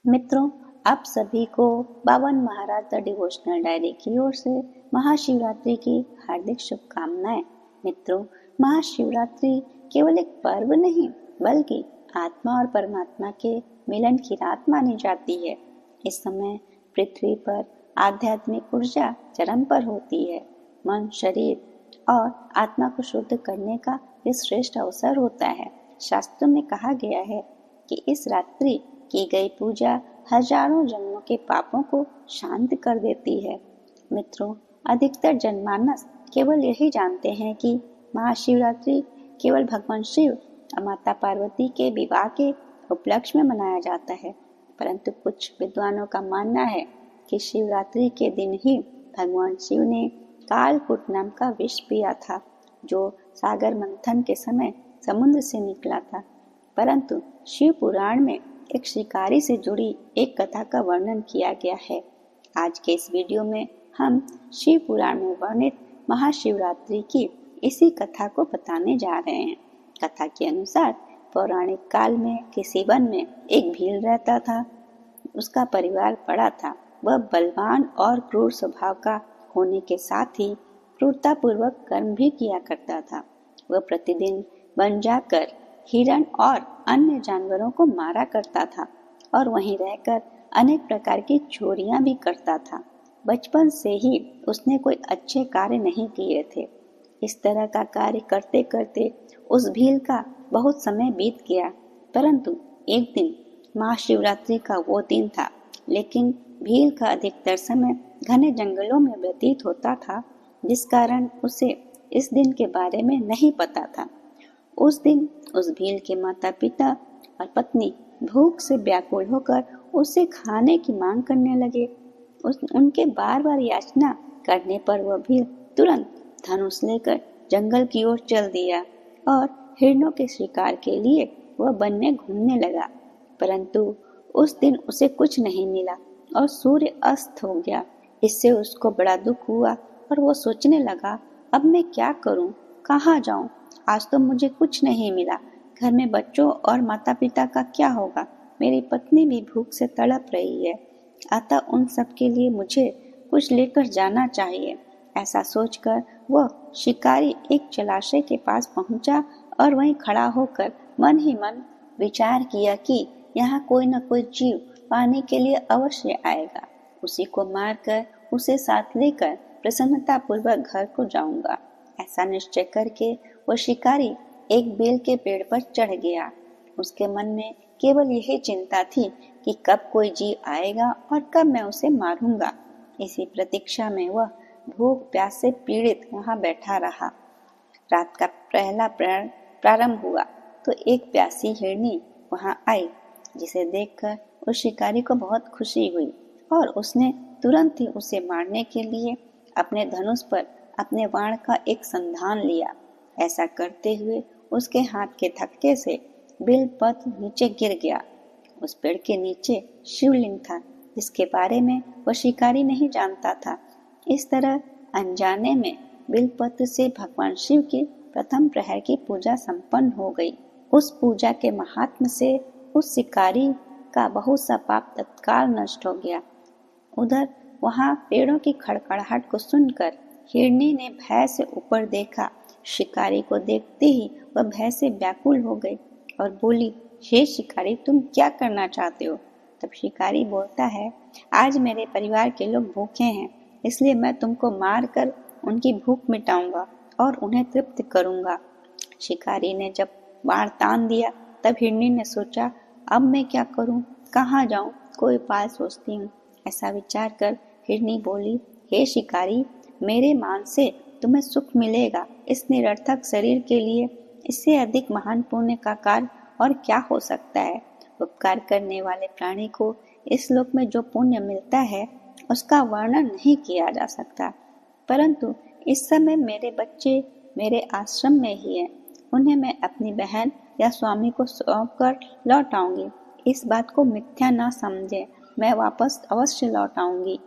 मित्रों, आप सभी को बावन महाराज द डिवोशनल डायरी की ओर से महाशिवरात्रि की हार्दिक शुभकामनाएं। मित्रों, महाशिवरात्रि केवल एक पर्व नहीं बल्कि आत्मा और परमात्मा के मिलन की रात मानी जाती है। इस समय पृथ्वी पर आध्यात्मिक ऊर्जा चरम पर होती है। मन, शरीर और आत्मा को शुद्ध करने का यह श्रेष्ठ अवसर होता है। शास्त्रों में कहा गया है कि इस रात्रि की गई पूजा हजारों जन्मों के पापों को शांत कर देती है। मित्रों, अधिकतर जनमानस केवल यही जानते हैं कि महाशिवरात्रि केवल भगवान शिव और माता पार्वती के विवाह के उपलक्ष्य में मनाया जाता है, परंतु कुछ विद्वानों का मानना है कि शिवरात्रि के दिन ही भगवान शिव ने कालकूट नाम का विष पिया था, जो सागर मंथन के समय समुद्र से निकला था। परंतु शिव पुराण में एक शिकारी से जुड़ी एक कथा का वर्णन किया गया है। आज के इस वीडियो में हम शिव पुराण में वर्णित महाशिवरात्रि की इसी कथा को बताने जा रहे हैं। कथा के अनुसार पौराणिक काल में किसी वन में एक भील रहता था। उसका परिवार बड़ा था। वह बलवान और क्रूर स्वभाव का होने के साथ ही क्रूरतापूर्वक कर्म भी किया करता था। वह प्रतिदिन वन जाकर हिरण और अन्य जानवरों को मारा करता था और वहीं रहकर अनेक प्रकार की चोरियां भी करता था। बचपन से ही उसने कोई अच्छे कार्य नहीं किए थे। इस तरह का कार्य करते करते उस भील का बहुत समय बीत गया, परंतु एक दिन महाशिवरात्रि का वो दिन था। लेकिन भील का अधिकतर समय घने जंगलों में व्यतीत होता था, जिस कारण उसे इस दिन के बारे में नहीं पता था। उस दिन उस भील के माता पिता और पत्नी भूख से व्याकुल होकर उसे खाने की मांग करने लगे। उनके बार बार याचना करने पर वह भील तुरंत धनुष लेकर जंगल की ओर चल दिया और हिरणों के शिकार के लिए वह वन में घूमने लगा। परंतु उस दिन उसे कुछ नहीं मिला और सूर्य अस्त हो गया। इससे उसको बड़ा दुख हुआ और वो सोचने लगा, अब मैं क्या करूं, कहाँ जाऊं? आज तो मुझे कुछ नहीं मिला। घर में बच्चों और माता पिता का क्या होगा? मेरी पत्नी भी भूख से तड़प रही है। अतः उन सब के लिए मुझे कुछ लेकर जाना चाहिए। ऐसा सोचकर वह शिकारी एक जलाशय के पास पहुंचा और वहीं खड़ा होकर मन ही मन विचार किया कि यहाँ कोई न कोई जीव पाने के लिए अवश्य आएगा। उसी को मारकर उसे साथ लेकर प्रसन्नता पूर्वक घर को जाऊंगा। ऐसा निश्चय करके वो शिकारी एक बेल के पेड़ पर चढ़ गया। उसके मन में केवल यही चिंता थी कि कब कोई जीव आएगा और कब मैं उसे मारूंगा। इसी प्रतीक्षा में वह भूख प्यास से पीड़ित वहां बैठा रहा। रात का पहला प्रारंभ हुआ तो एक प्यासी हिरनी वहां आई, जिसे देखकर उस शिकारी को बहुत खुशी हुई और उसने तुरंत ही उसे मारने के लिए अपने धनुष पर अपने बाण का एक संधान लिया। ऐसा करते हुए उसके हाथ के धक्के से बिलपत्र नीचे गिर गया। उस पेड़ के नीचे शिवलिंग था, जिसके बारे में वह शिकारी नहीं जानता था। इस तरह अनजाने में बिलपत्र से भगवान शिव की प्रथम प्रहर की पूजा संपन्न हो गई। उस पूजा के महात्म्य से उस शिकारी का बहुत सा पाप तत्काल नष्ट हो गया। उधर वहां पेड़ों की खड़खड़ाहट को सुनकर हिरनी ने भय से ऊपर देखा। शिकारी को देखते ही वह भय से व्याकुल हो गई और बोली, हे शिकारी, तुम क्या करना चाहते हो? तब शिकारी बोलता है, आज मेरे परिवार के लोग भूखे हैं, इसलिए मैं तुमको मारकर उनकी भूख मिटाऊंगा और उन्हें तृप्त करूंगा। शिकारी ने जब बाण तान दिया तब हिरनी ने सोचा, अब मैं क्या करूं, कहाँ जाऊं, कोई उपाय सोचती हूँ। ऐसा विचार कर हिरनी बोली, हे शिकारी, मेरे मांस से तुम्हें सुख मिलेगा। इस निरर्थक शरीर के लिए इससे अधिक महान पुण्य का कार्य और क्या हो सकता है? उपकार करने वाले प्राणी को इस लोक में जो पुण्य मिलता है उसका वर्णन नहीं किया जा सकता। परंतु इस समय मेरे बच्चे मेरे आश्रम में ही हैं। उन्हें मैं अपनी बहन या स्वामी को सौंप कर लौट आऊंगी। इस बात को मिथ्या ना समझे, मैं वापस अवश्य लौट आऊंगी,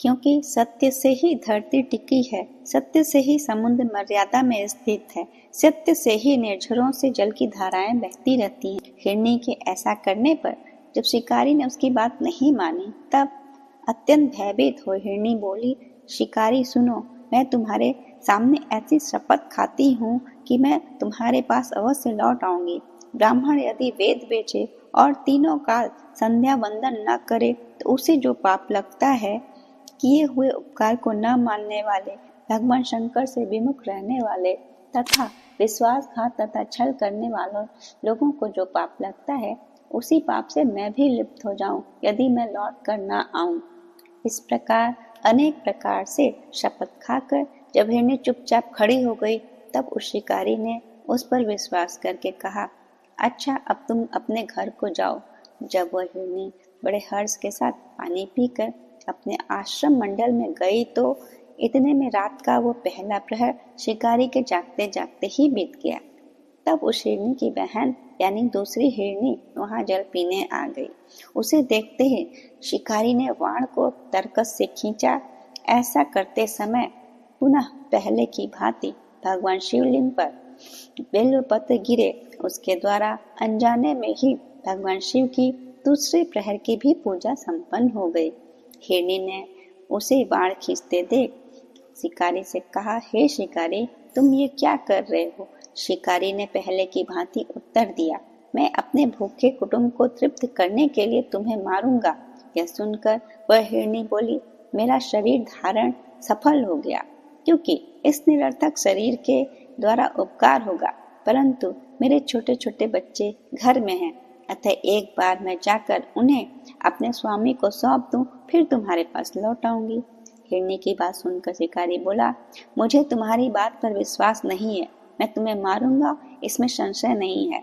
क्योंकि सत्य से ही धरती टिकी है, सत्य से ही समुद्र मर्यादा में स्थित है, सत्य से ही निर्झरों से जल की धाराएं बहती रहती हैं। हिरनी के ऐसा करने पर जब शिकारी ने उसकी बात नहीं मानी तब अत्यंत भयभीत हो हिरनी बोली, शिकारी सुनो, मैं तुम्हारे सामने ऐसी शपथ खाती हूँ कि मैं तुम्हारे पास अवश्य लौट आऊंगी। ब्राह्मण यदि वेद बेचे और तीनों काल संध्या वंदन न करे तो उसे जो पाप लगता है, किए हुए उपकार को न मानने वाले, भगवान शंकर से विमुख रहने वाले तथा विश्वासघात तथा छल करने वालों लोगों को जो पाप लगता है, उसी पाप से मैं भी लिप्त हो जाऊं यदि मैं लौट कर न आऊं। इस प्रकार अनेक प्रकार से शपथ खाकर जब हिरनी चुपचाप खड़ी हो गई तब उस शिकारी ने उस पर विश्वास करके कहा, अच्छा अब तुम अपने घर को जाओ। जब वह हिरनी बड़े हर्ष के साथ पानी पीकर अपने आश्रम मंडल में गई तो इतने में रात का वो पहला प्रहर शिकारी के जागते जागते ही बीत गया। तब उस हिरनी की बहन यानी दूसरी हिरनी वहां जल पीने आ गई। उसे देखते ही शिकारी ने बाण को तरकस से खींचा। ऐसा करते समय पुनः पहले की भांति भगवान शिवलिंग पर बेलपत्र गिरे। उसके द्वारा अनजाने में ही भगवान शिव की दूसरे प्रहर की भी पूजा संपन्न हो गई। हिरनी ने उसे बाण खींचते देख शिकारी से कहा, हे शिकारी, तुम ये क्या कर रहे हो? शिकारी ने पहले की भांति उत्तर दिया, मैं अपने भूखे कुटुंब को तृप्त करने के लिए तुम्हें मारूंगा। यह सुनकर वह हिरनी बोली, मेरा शरीर धारण सफल हो गया, क्योंकि इस निरर्थक शरीर के द्वारा उपकार होगा, परंतु मेरे छोटे छोटे बच्चे घर में हैं, अतः एक बार मैं जाकर उन्हें अपने स्वामी को सौंप दूं, फिर तुम्हारे पास लौट आऊंगी। हिरनी की बात सुनकर शिकारी बोला, मुझे तुम्हारी बात पर विश्वास नहीं है, मैं तुम्हें मारूंगा, इसमें संशय नहीं है।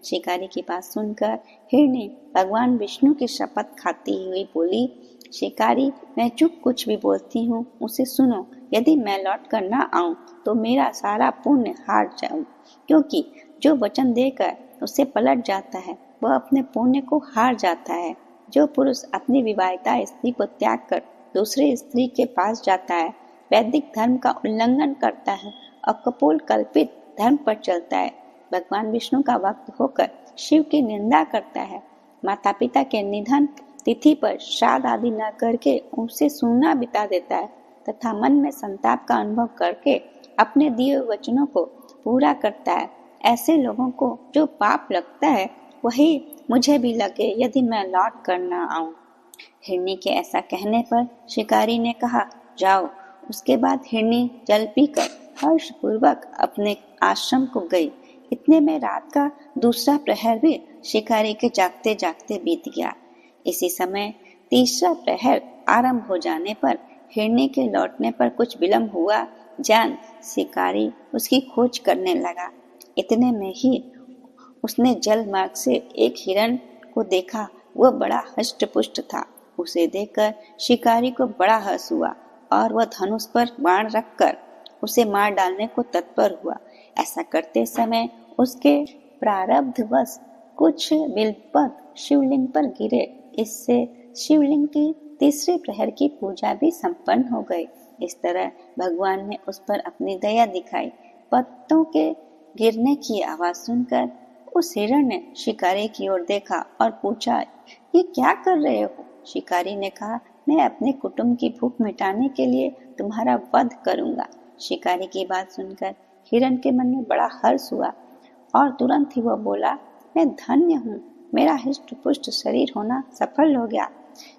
शिकारी की बात सुनकर हिरनी भगवान विष्णु की शपथ खाती हुई बोली, शिकारी, मैं जो कुछ भी बोलती हूँ उसे सुनो। यदि मैं लौट कर न आऊं तो मेरा सारा पुण्य हार जाऊं, क्योंकि जो वचन देकर उसे पलट जाता है वह अपने पुण्य को हार जाता है। जो पुरुष अपनी विवाहिता स्त्री को त्याग कर दूसरे स्त्री के पास जाता है, वैदिक धर्म का उल्लंघन करता है और कपोल कल्पित धर्म पर चलता है, भगवान विष्णु का भक्त होकर शिव की निंदा करता है, माता पिता के निधन तिथि पर श्राद्ध आदि न करके उनसे सूना बिता देता है तथा मन में संताप का अनुभव करके अपने दिए वचनों को पूरा करता है, ऐसे लोगों को जो पाप लगता है वही मुझे भी लगे यदि मैं लौट कर न आऊं। हिरनी के ऐसा कहने पर शिकारी ने कहा, जाओ। उसके बाद हिरनी जल पीकर हर्षपूर्वक अपने आश्रम को गई। इतने में रात का दूसरा प्रहर भी शिकारी के जागते जागते बीत गया। इसी समय तीसरा प्रहर आरंभ हो जाने पर हिरनी के लौटने पर कुछ विलंब हुआ जान शिकारी उसकी खोज करने लगा। इतने में ही उसने जल मार्ग से एक हिरण को देखा। वह बड़ा हष्ट-पुष्ट था। उसे देखकर शिकारी को बड़ा हर्ष हुआ और वह धनुष पर बाण रखकर उसे मार डालने को तत्पर हुआ। ऐसा करते समय उसके प्रारब्धवश कुछ बिल्वपत्र शिवलिंग पर गिरे। इससे शिवलिंग की तीसरे प्रहर की पूजा भी संपन्न हो गई। इस तरह भगवान ने उस पर अपनी दया दिखाई। पत्तों के गिरने की आवाज सुनकर उस हिरण ने शिकारी की ओर देखा और पूछा, ये क्या कर रहे हो? शिकारी ने कहा, मैं अपने कुटुंब की भूख मिटाने के लिए तुम्हारा वध करूंगा। शिकारी की बात सुनकर हिरण के मन में बड़ा हर्ष हुआ और तुरंत ही वह बोला, मैं धन्य हूँ, मेरा हृष्ट पुष्ट शरीर होना सफल हो गया,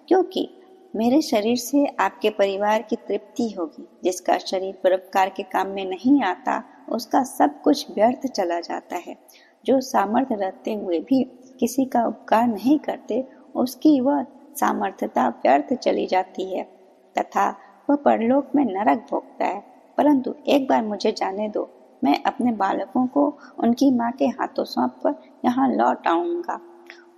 क्योंकि मेरे शरीर से आपके परिवार की तृप्ति होगी। जिसका शरीर परोपकार के काम में नहीं आता उसका सब कुछ व्यर्थ चला जाता है। जो सामर्थ्य रहते हुए भी किसी का उपकार नहीं करते उसकी वह सामर्थ्यता व्यर्थ चली जाती है तथा वह परलोक में नरक भोगता है। परंतु एक बार मुझे जाने दो, मैं अपने बालकों को उनकी माँ के हाथों सौंपकर यहाँ लौट आऊंगा।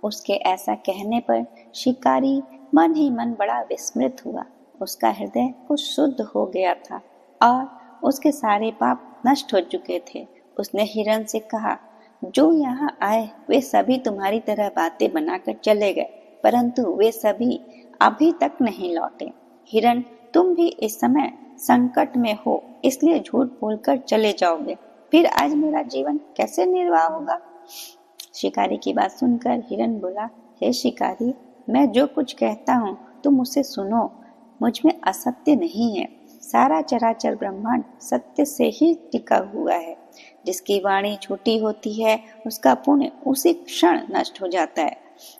उसके ऐसा कहने पर शिकारी मन ही मन बड़ा विस्मृत हुआ। उसका हृदय कुछ शुद्ध हो गया था और उसके सारे पाप नष्ट हो चुके थे। उसने हिरण से कहा, जो यहाँ आए वे सभी तुम्हारी तरह बातें बनाकर चले गए, परंतु वे सभी अभी तक नहीं लौटे। हिरण, तुम भी इस समय संकट में हो, इसलिए झूठ बोलकर चले जाओगे, फिर आज मेरा जीवन कैसे निर्वाह होगा? शिकारी की बात सुनकर हिरण बोला, हे शिकारी, मैं जो कुछ कहता हूँ तुम उसे सुनो। मुझ में असत्य नहीं है। सारा चराचर ब्रह्मांड सत्य से ही टिका हुआ है। जिसकी वाणी छोटी होती है उसका पुण्य उसी क्षण नष्ट हो जाता है।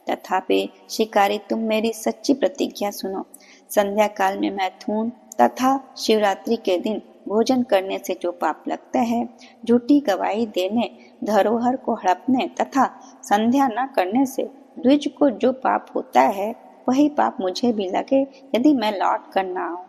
तथापि शिकारी, तुम मेरी सच्ची प्रतिज्ञा सुनो। संध्या काल में मैथुन तथा शिवरात्रि के दिन भोजन करने से जो पाप लगता है, झूठी गवाही देने, धरोहर को हड़पने तथा संध्या न करने से द्विज को जो पाप होता है, वही पाप मुझे भी लगे यदि मैं लौट कर न आऊं।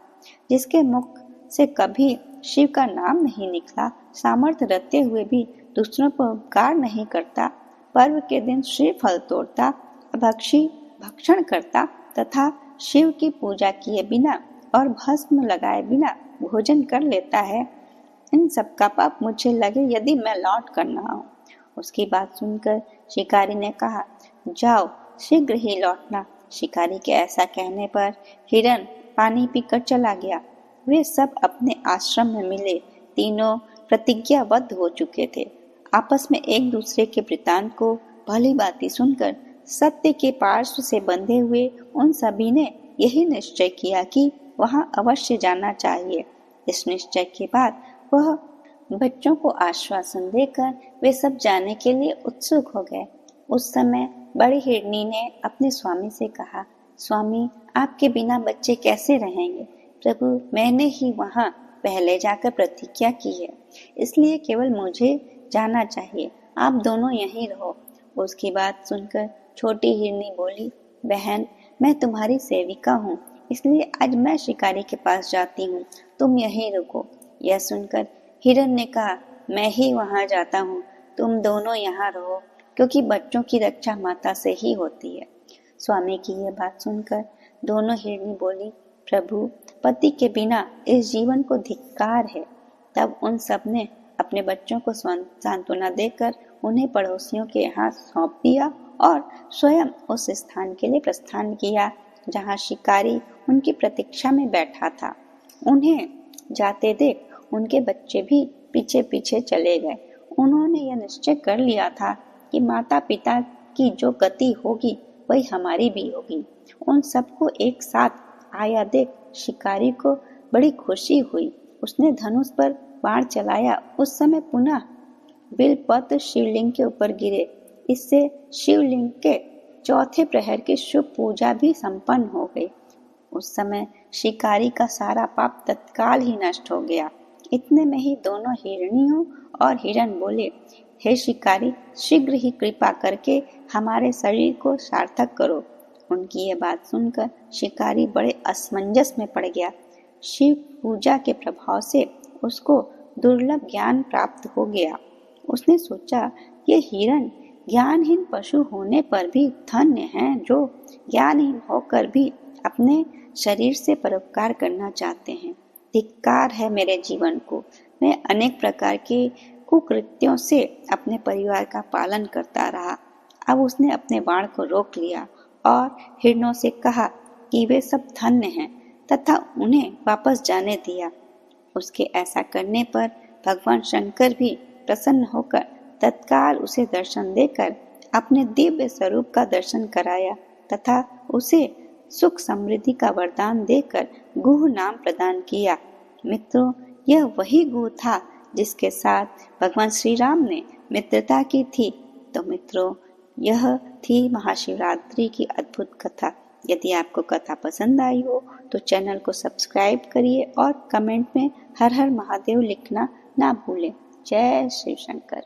जिसके मुख से कभी शिव का नाम नहीं निकला, सामर्थ्य रहते हुए भी दूसरों पर उपकार नहीं करता, पर्व के दिन श्रीफल तोड़ता, भक्षण करता तथा शिव की पूजा किए बिना और भस्म लगाए बिना भोजन कर लेता है, इन सब का पाप मुझे लगे यदि मैं लौट कर न आऊं। उसकी बात सुनकर शिकारी ने कहा, जाओ शीघ्र ही लौटना। शिकारी के ऐसा कहने पर हिरण पानी पीकर चला गया। वे सब अपने आश्रम में मिले। तीनों प्रतिज्ञाबद्ध हो चुके थे। आपस में एक दूसरे के वृतांत को भली भांति सुनकर सत्य के पार्श्व से बंधे हुए उन सभी ने यही निश्चय किया कि वहां अवश्य जाना चाहिए। इस निश्चय के बाद वह बच्चों को आश्वासन देकर वे सब जाने के लिए उत्सुक हो गए। उस समय बड़ी हिरनी ने अपने स्वामी से कहा, स्वामी, आपके बिना बच्चे कैसे रहेंगे? प्रभु, मैंने ही वहां पहले जाकर प्रतिज्ञा की है, इसलिए केवल मुझे जाना चाहिए। आप दोनों यहीं रहो। उसकी बात सुनकर छोटी हिरनी बोली, बहन, मैं तुम्हारी सेविका हूँ, इसलिए आज मैं शिकारी के पास जाती हूँ, तुम यहीं रुको। यह सुनकर हिरण ने कहा, मैं ही वहां जाता हूँ, तुम दोनों यहाँ रहो, क्योंकि बच्चों की रक्षा माता से ही होती है। स्वामी की यह बात सुनकर दोनों हिरनी बोली, प्रभु, पति के बिना इस जीवन को धिक्कार है। तब उन सब ने अपने बच्चों को सांत्वना देकर उन्हें पड़ोसियों के यहाँ सौंप दिया और स्वयं उस स्थान के लिए प्रस्थान किया जहाँ शिकारी उनकी प्रतीक्षा में बैठा था। उन्हें जाते देख उनके बच्चे भी पीछे पीछे चले गए। उन्होंने यह निश्चय कर लिया था कि माता पिता की जो गति होगी वही हमारी भी होगी। उन सबको एक साथ आया देख शिकारी को बड़ी खुशी हुई। उसने धनुष पर बाण चलाया। उस समय पुनः बिलपत्र शिवलिंग के ऊपर गिरे। इससे शिवलिंग के चौथे प्रहर की शुभ पूजा भी संपन्न हो गई। उस समय शिकारी का सारा पाप तत्काल ही नष्ट हो गया। इतने में ही दोनों हिरनियों और हिरण बोले, हे शिकारी, शीघ्र ही कृपा करके हमारे शरीर को सार्थक करो। उनकी यह बात सुनकर शिकारी बड़े असमंजस में पड़ गया। शिव पूजा के प्रभाव से उसको दुर्लभ ज्ञान प्राप्त हो गया। उसने सोचा, ये हिरण ज्ञानहीन पशु होने पर भी धन्य हैं, जो ज्ञानहीन होकर भी अपने शरीर से परोपकार करना चाहते हैं। धिक्कार है मेरे जीवन को। मैं अनेक प्रकार के कुकृत्यों से अपने परिवार का पालन करता रहा। अब उसने अपने बाण को रोक लिया और हिरणों से कहा कि वे सब धन्य हैं तथा उन्हें वापस जाने दिया। उसके ऐसा करने पर भगवान शंकर भी प्रसन्न होकर तत्काल उसे दर्शन देकर अपने दिव्य स्वरूप का दर्शन कराया तथा उसे सुख समृद्धि का वरदान देकर गुह नाम प्रदान किया। मित्रों, यह वही गुह था जिसके साथ भगवान श्री राम ने मित्रता की थी। तो मित्रों, यह थी महाशिवरात्रि की अद्भुत कथा। यदि आपको कथा पसंद आई हो तो चैनल को सब्सक्राइब करिए और कमेंट में हर हर महादेव लिखना ना भूलें। जय शिव शंकर।